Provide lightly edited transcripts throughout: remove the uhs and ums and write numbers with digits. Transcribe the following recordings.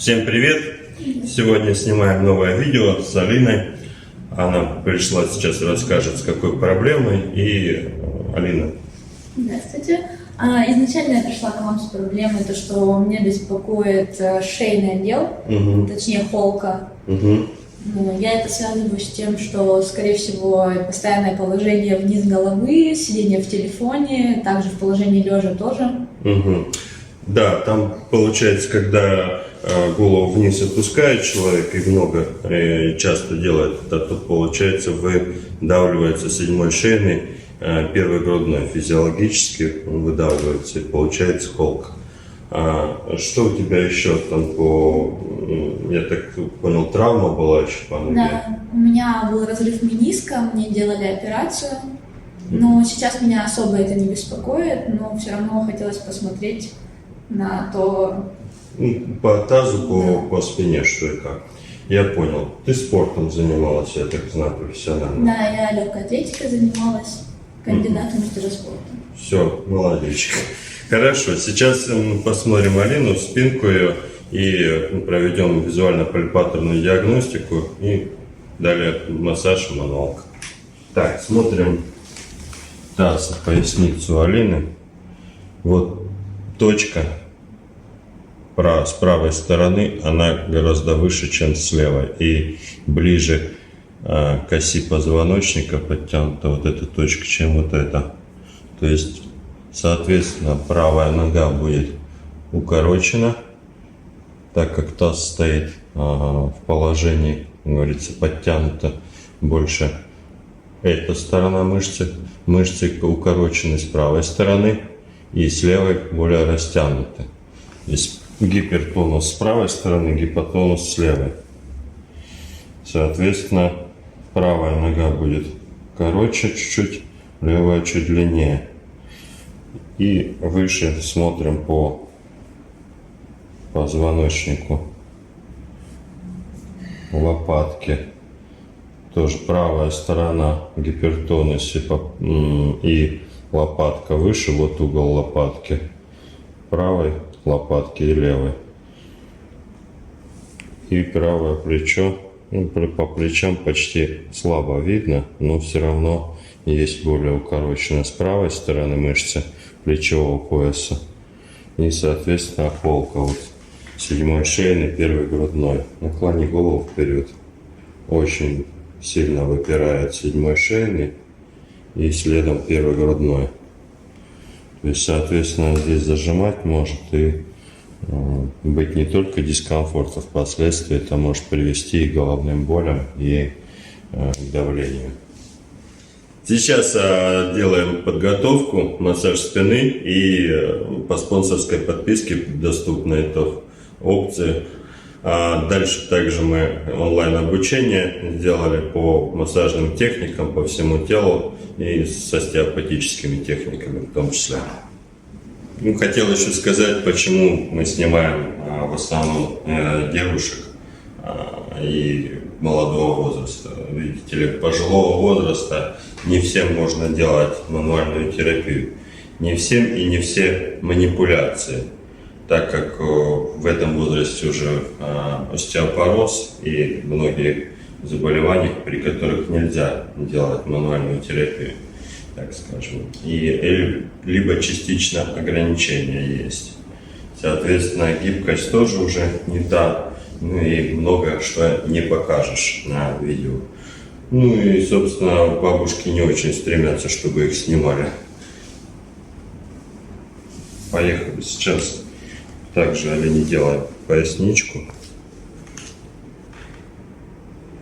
Всем привет! Сегодня снимаем новое видео с Алиной. Она пришла сейчас, расскажет, с какой проблемой. И Алина. Здравствуйте. Изначально я пришла к вам с проблемой, то, что меня беспокоит шейный отдел, точнее холка. Я это связываю с тем, что, скорее всего, постоянное положение вниз головы, сидение в телефоне, также в положении лежа тоже. Да, там получается, когда голову вниз опускает человек и много, и часто делает это, то получается выдавливается седьмой шейный, первый грудной, физиологически он выдавливается и получается холка. Что у тебя еще там по, я так понял, травма была еще по ноге? Да, у меня был разрыв мениска, мне делали операцию, но сейчас меня особо это не беспокоит, но все равно хотелось посмотреть на то... По тазу, по спине, что и как. Я понял. Ты спортом занималась, я так знаю, профессионально. Да, я легкой атлетикой занималась, кандидат в мастера спорта. Все, молодечко. Хорошо, сейчас мы посмотрим Алину, спинку ее, и проведем визуально-пальпаторную диагностику, и далее массаж и мануалка. Так, смотрим таз, поясницу Алины. Вот точка с правой стороны, она гораздо выше, чем с левой, и ближе к оси позвоночника подтянута вот эта точка, чем вот эта. То есть, соответственно, правая нога будет укорочена, так как таз стоит в положении, как говорится, подтянута больше эта сторона мышцы. Мышцы укорочены с правой стороны и с левой более растянуты. Здесь гипертонус с правой стороны, гипотонус с левой. Соответственно, правая нога будет короче чуть-чуть, левая чуть длиннее. И выше смотрим по позвоночнику, лопатки. Тоже правая сторона в гипертонусе и лопатка выше, вот угол лопатки правой лопатки и левой. И правое плечо, по плечам почти слабо видно, но все равно есть более укороченная с правой стороны мышцы плечевого пояса. И, соответственно, холка. Вот седьмой шейный, первый грудной. Наклони голову вперед. Очень сильно выпирает седьмой шейный и следом первый грудной. То есть, соответственно, здесь зажимать может и быть не только дискомфорт, а впоследствии это может привести и к головным болям, и к давлению. Сейчас делаем подготовку, массаж спины, и по спонсорской подписке доступны эти опции. Дальше также мы онлайн обучение сделали по массажным техникам, по всему телу и с остеопатическими техниками в том числе. Хотел еще сказать, почему мы снимаем в основном девушек и молодого возраста. Видите ли, пожилого возраста не всем можно делать мануальную терапию. Не всем и не все манипуляции. Так как в этом возрасте уже остеопороз и многие заболевания, при которых нельзя делать мануальную терапию, так скажем, и либо частично ограничения есть. Соответственно, гибкость тоже уже не та, ну и много что не покажешь на видео. Ну и, собственно, бабушки не очень стремятся, чтобы их снимали. Поехали сейчас. Также Алине делаем поясничку.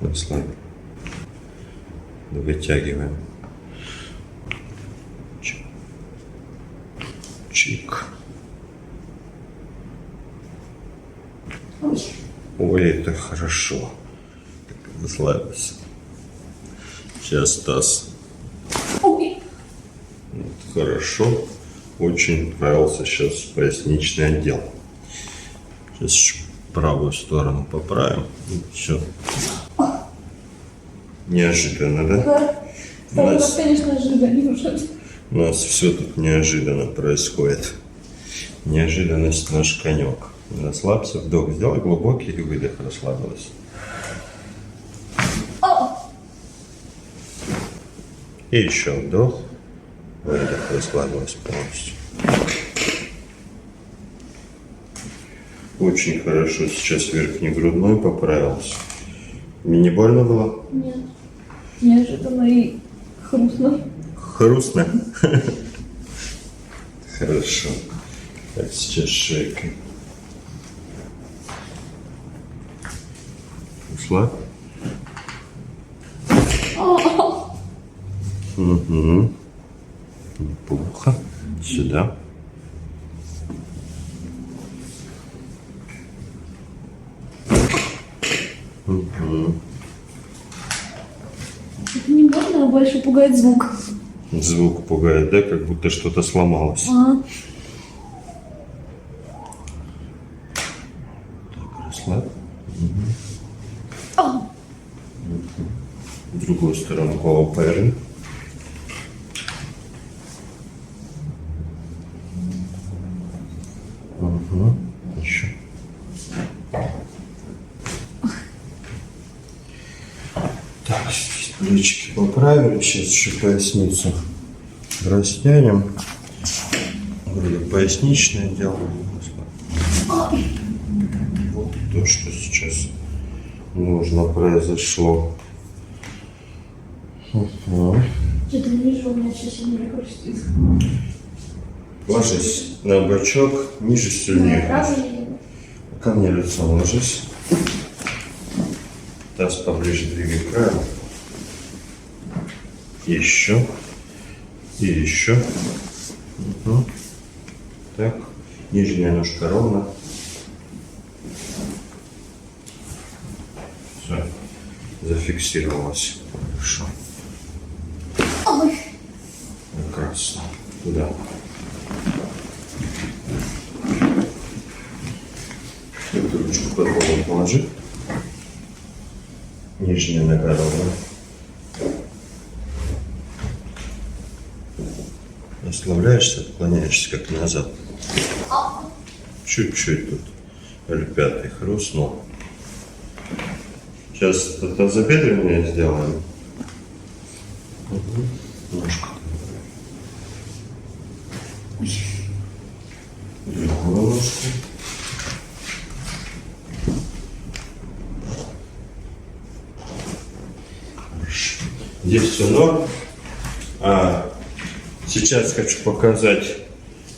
Расслабим. Вытягиваем. Чик. Ой, это хорошо. Расслабься. Сейчас таз. Вот, хорошо. Очень нравился сейчас поясничный отдел. Сейчас еще правую сторону поправим. Все. Неожиданно, да? Да. Конечно, ожидание уже. У нас все тут неожиданно происходит. Неожиданность наш конек. Расслабься, вдох сделай глубокий и выдох, расслабилась. И еще вдох, выдох, расслабилась полностью. Очень хорошо сейчас верхний грудной поправился. Мне не больно было? Нет. Неожиданно и хрустно. Хрустно? Хорошо. Так, сейчас шейкой. Ушла? Угу. Неплохо. Сюда. Угу. Это не больно, а больше пугает звук. Звук пугает, да? Как будто что-то сломалось. Ага. Так, расслабь. А. В другую сторону голову поверни. Угу. Еще. Так, здесь плечики поправили. Сейчас еще поясницу растянем. Вроде поясничное делаем. Вот то, что сейчас нужно, произошло. Угу. Что-то ниже у меня сейчас сильнее хрустит. Ложись на бочок, ниже сильнее. Ко мне лицом ложись. Таз поближе двигай к краю. Еще. И еще. Угу. Так. Нижняя ножка ровно. Все. Зафиксировалась. Хорошо. Прекрасно. Туда. Эту ручку под голову положи. Нижняя нога ровно. Расслабляешься, отклоняешься как назад. Чуть-чуть тут. L5 хрустнул. Сейчас тазобедренное сделаем. Угу. Ножку. Другую ножку. Хорошо. Здесь все норм. Сейчас хочу показать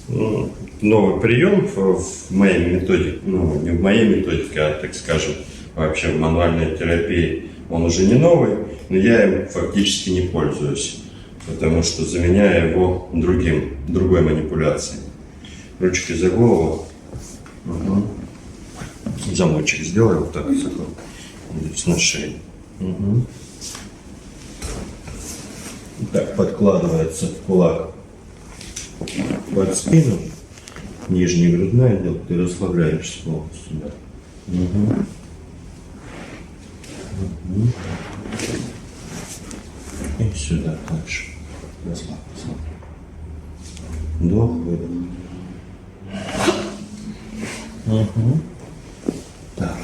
новый прием в моей методике, ну не в моей методике, а так скажем, вообще в мануальной терапии. Он уже не новый, но я им фактически не пользуюсь, потому что заменяю его другой манипуляцией. Ручки за голову. Угу. Замочек сделай вот так, здесь на шее. Угу. Так подкладывается в кулак под спину, нижний грудной отдел, ты расслабляешься полностью. Да. Угу. Угу. И сюда дальше. Расслабься. Вдох, выдох. Угу. Так.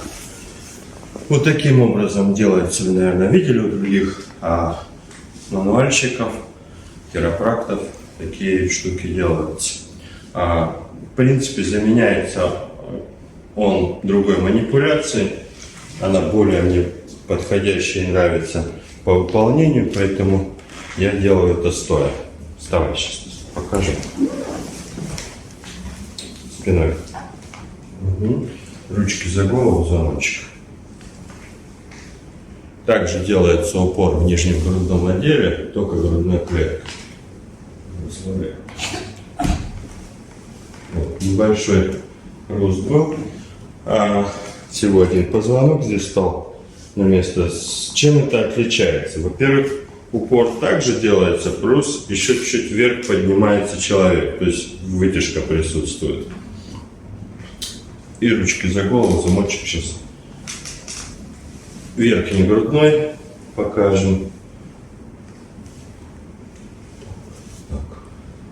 Вот таким образом делается, вы, наверное, видели у других мануальщиков, хиропрактов, такие штуки делаются. В принципе, заменяется он другой манипуляцией, она более мне подходящая и нравится по выполнению, поэтому я делаю это стоя. Вставай, сейчас покажу. Спиной. Угу. Ручки за голову, замочек. Также делается упор в нижнем грудном отделе, только грудной клеткой. Расслабляем. Вот, небольшой хруст был. Всего один позвонок здесь стал на место. С чем это отличается? Во-первых, упор также делается, плюс еще чуть вверх поднимается человек, то есть вытяжка присутствует. И ручки за голову, замочек сейчас. Верхний грудной покажем. Так.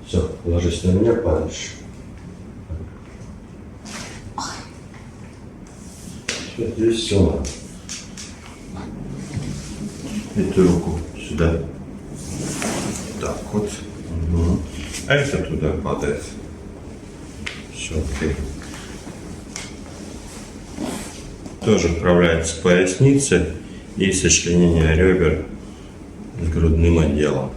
Все, ложись на меня, падаешь. Здесь все. Эту руку сюда. Так вот. Угу. А это туда падает. Все окей. Тоже управляется поясницей и сочленение ребер с грудным отделом.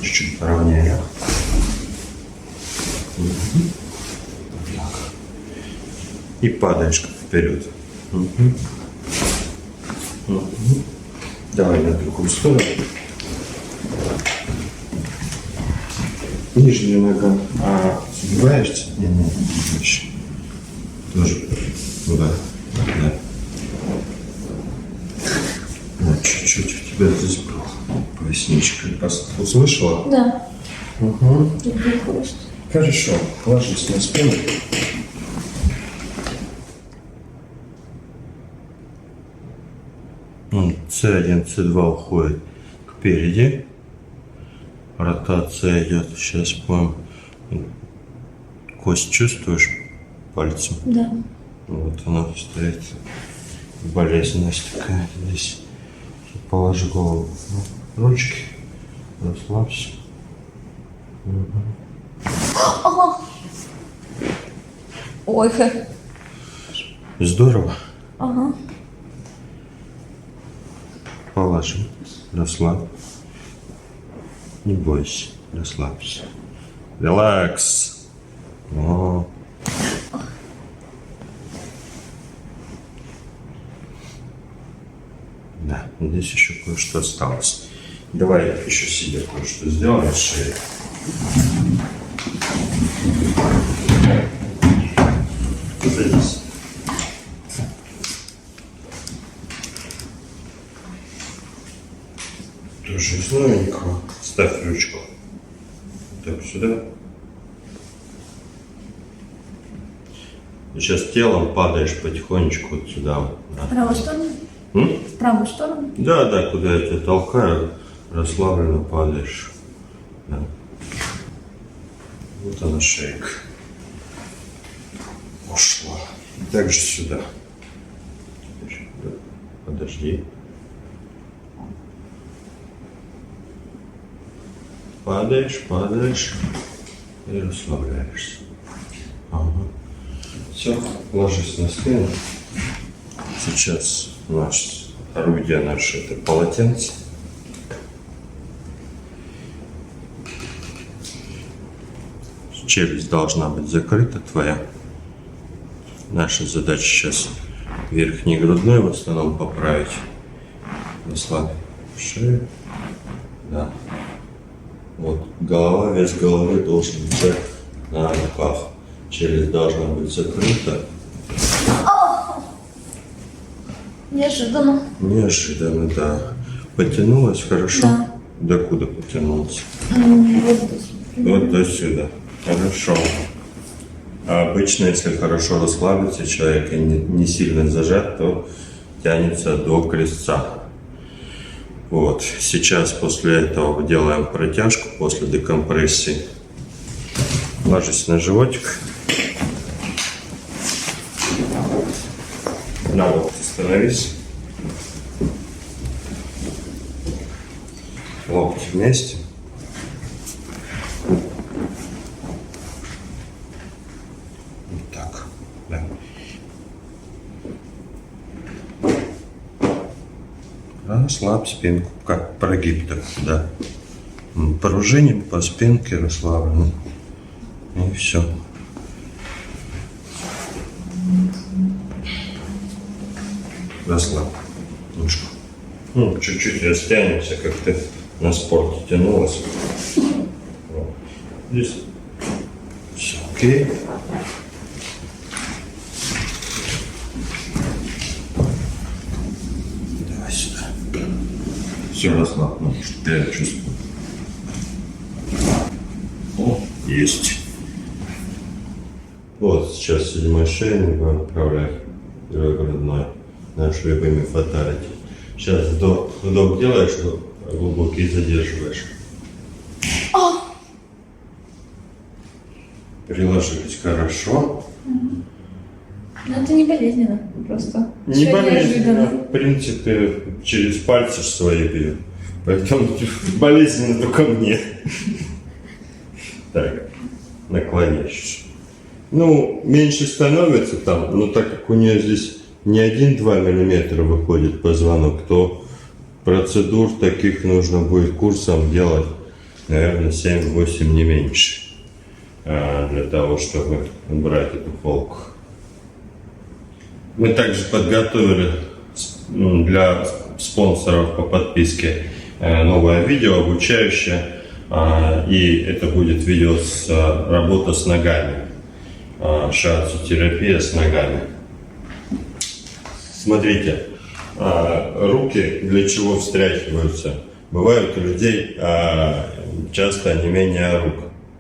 Чуть-чуть поровнее. Угу. Так. И падаешь вперед. Угу. Угу. Давай на другую сторону. Нижняя нога. А сгибаешься? Не. Тоже туда. Да. Вот чуть-чуть у тебя здесь было. Поясничка. Услышала? Да. Угу. Люблю хруст. Хорошо. Ложись на спину. С1, С2 уходит кпереди. Ротация идет. Сейчас будем. Кость чувствуешь пальцем? Да. Вот она стоит. Болезненность такая здесь. Положи голову на ручки. Расслабься. Ой, Здорово. ага. Положи. Расслабь. Не бойся. Расслабься. Релакс. О. Да, здесь еще кое-что осталось. Давай я еще себе кое-что сделаю на шее. Садись. Тоже из новенького. Ставь ручку. Так, сюда. Сейчас телом падаешь потихонечку вот сюда. Вот, да. В правую сторону? В правую сторону? Да, куда я тебя толкаю, расслабленно падаешь. Да. Вот она шейка. Ушла. И также сюда. Теперь, да. Подожди. Падаешь и расслабляешься. Ага. Все, ложись на спину. Сейчас наше орудие это полотенце. Челюсть должна быть закрыта твоя. Наша задача сейчас верхний грудной в основном поправить. Расслабь шею. Да. Вот голова, вес головы должен быть на руках. Челюсть должна быть закрыта. Неожиданно. Неожиданно, да. Потянулась хорошо? Да. Докуда потянулась? Вот здесь. Вот до сюда. Хорошо. А обычно, если хорошо расслабиться, человек и не сильно зажат, то тянется до крестца. Вот. Сейчас после этого делаем протяжку, после декомпрессии. Ложись на животик. На локти становись. Локти вместе. Вот так. Да. Расслабь спинку, как прогиб так, да. Пружиним по спинке расслабленно. И все. Расслабь ножку. Чуть-чуть растянемся, как ты на спорте тянулась. Вот. Здесь все окей. Давай сюда. Все расслаблено, что я чувствую. О, есть. Вот сейчас седьмой шейник будем отправлять грудной. Наш любимый фаталити. Сейчас вдох делаешь, глубокий задерживаешь. Приложились хорошо. Но это не болезненно, просто. Не Всё болезненно, неожиданно. в принципе, через пальцы ж свои бью. Поэтому болезненно только мне. Так, наклоняешь. Ну, меньше становится там, но так как у нее здесь не 1-2 миллиметра выходит позвонок, то процедур таких нужно будет курсом делать, наверное, 7-8, не меньше, для того, чтобы убрать эту холку. Мы также подготовили для спонсоров по подписке новое видео обучающее, и это будет видео с работа с ногами, шиатсу-терапия с ногами. Смотрите, руки для чего встряхиваются? Бывают у людей часто онемение рук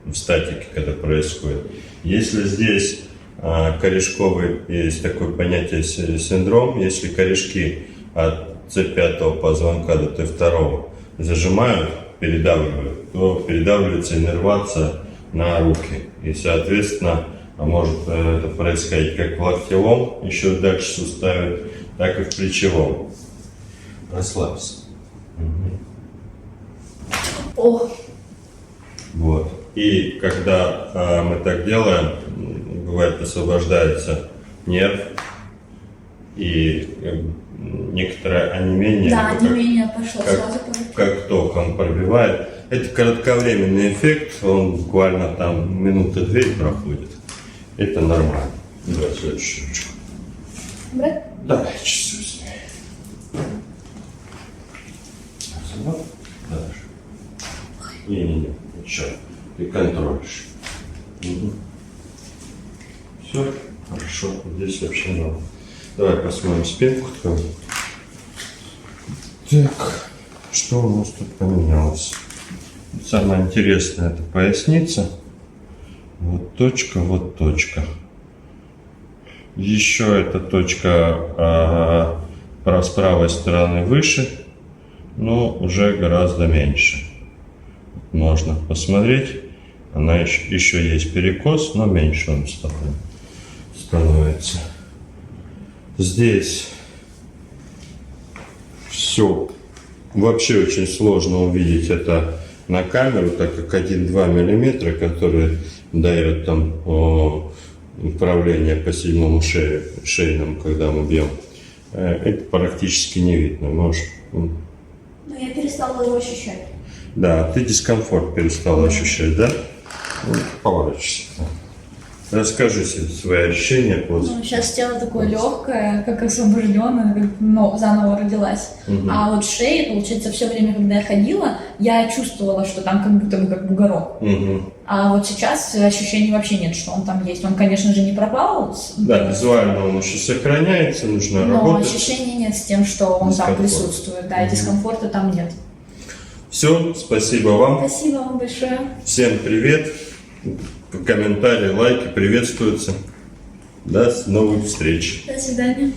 в статике, когда происходит. Если здесь корешковый, есть такое понятие синдром, если корешки от C5 позвонка до T2 зажимают, передавливают, то передавливается иннервация на руки. И, соответственно, может это происходить как в локтевом, еще дальше суставе, так и в плечевом. Расслабься. О, Вот. И когда мы так делаем, бывает освобождается нерв и некоторое онемение. да, как- онемение пошло как- сразу. как током пробивает. Это кратковременный эффект, он буквально там минуты 2 проходит. Это нормально. Давай следующую ручку. Брать? Давай часы с ней. Вот. Дальше. Не-не-не, еще. Ты контролишь. Все, хорошо. Здесь вообще норм. Давай посмотрим спинку твою. Так, что у нас тут поменялось? Самое интересное — это поясница. Вот точка, вот точка. Еще эта точка с правой стороны выше, но уже гораздо меньше. Можно посмотреть. Она еще есть перекос, но меньше он становится. Здесь все вообще очень сложно увидеть это на камеру, так как 1-2 миллиметра, которые дают там управление по 7 шейному, когда мы бьем, это практически не видно. Может, Но я перестала его ощущать. да, ты дискомфорт перестал ощущать, да? Ну, поворачивайся. Расскажи свои ощущения после. Ну, сейчас тело такое легкое, как освобожденное, как заново родилась. А вот шея, получается, все время, когда я ходила, я чувствовала, что там как будто бы как бугорок. А вот сейчас ощущений вообще нет, что он там есть. Он, конечно же, не пропал. Да, визуально он еще сохраняется, нужно Но работать. ощущений нет с тем, что он там Дискомфорт. присутствует. Да, и дискомфорта там нет. Все, спасибо вам. Спасибо вам большое. Всем привет. Комментарии, лайки приветствуются. До новых встреч. До свидания.